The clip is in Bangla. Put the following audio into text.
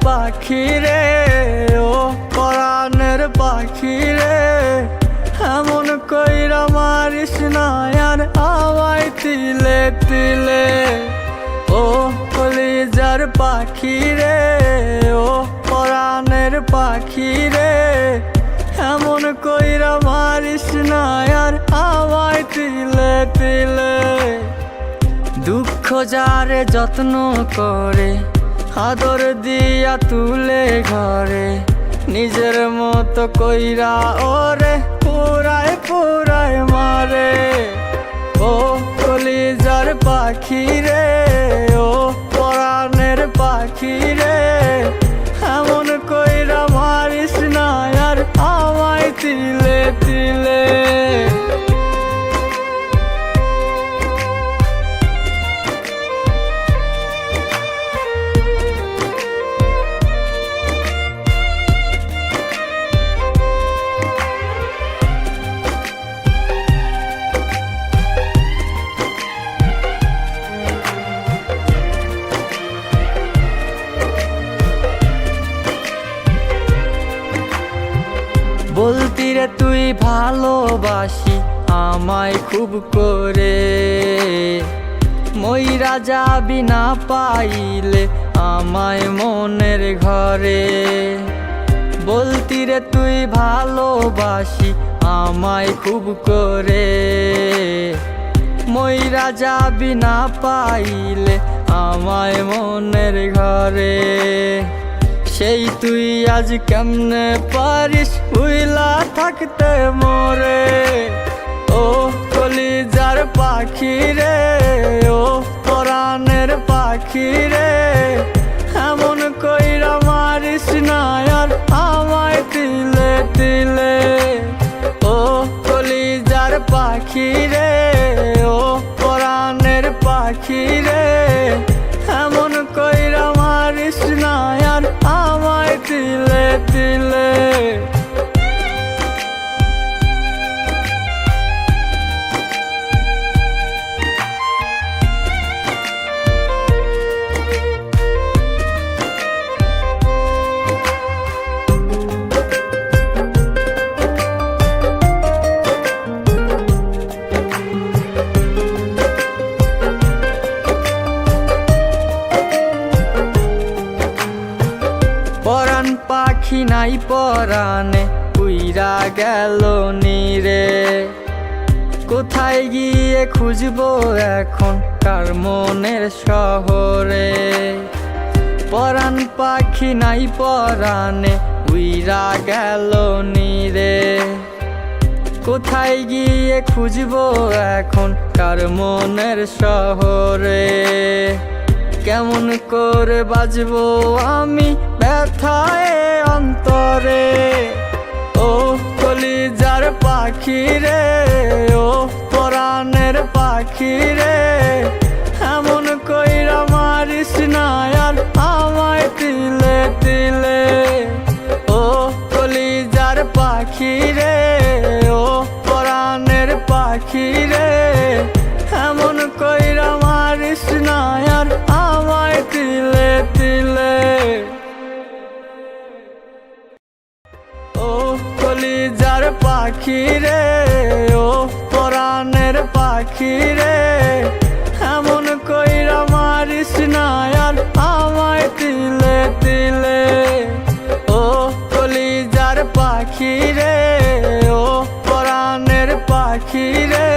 পাখি রে, ও পরাণের পাখি রে, এমন কইরা মারিস না আর আমায় তিলে তিলে। ও কলিজার পাখি রে, ও পরাণের পাখি রে, এমন কইরা মারিস না আর আমায় তিলে তিলে। দুঃখ যারে যত্ন করে, আদর দিয়া তুলে ঘরে, নিজের মতো কইরা ওরে পুরায় পুরায় মারে। ও কলিজার পাখি রে, ও পরাণের পাখি রে, এমন কইরা মারিস না আর আমায় তিলে তিলে। বলতি রে তুই ভালোবাসি আমায় খুব করে, মইরা যাবি না পাইলে আমায় মনের ঘরে। বলতি রে তুই ভালোবাসি আমায় খুব করে, মইরা যাবি না পাইলে আমায় মনের ঘরে। সেই তুই আজ কেমনে পারিস ভুইলা থাকতে মোরে। ও কলিজার পাখি রে, ও পরাণের পাখি রে, এমন কইরা মারিস না আর আমায় তিলে তিলে। ও কলিজার পাখি রে, ও পরাণের পাখি রে, এমন কইরা মারিস না আর আমায় তিলে তিলে। পরাণ পাখি নাই পরাণে উইরা গেল নীরে, কোথায় গিয়ে খুঁজবো এখন কার মনের শহরে। পরাণ পাখি নাই পরাণে উইরা গেল নীরে, কোথায় গিয়ে খুঁজবো এখন কার মনের শহরে। কেমন করে বাজবো আমি ব্যথায় অন্তরে। ও কলিজার পাখি রে, ও পরাণের পাখি রে, এমন কইরা মারিস না আর আমায় তিলে তিলে। ও কলিজার পাখি রে, ও পরাণের পাখি রে, এমন কইরা মারিস না আর আমায় তিলে তিলে। ও কলিজার পাখি রে, ও পরাণের পাখি রে, এমন কইরা মারিস না আর আমায় তিলে তিলে। ও কলিজার পাখি রে, ও পরাণের পাখি রে,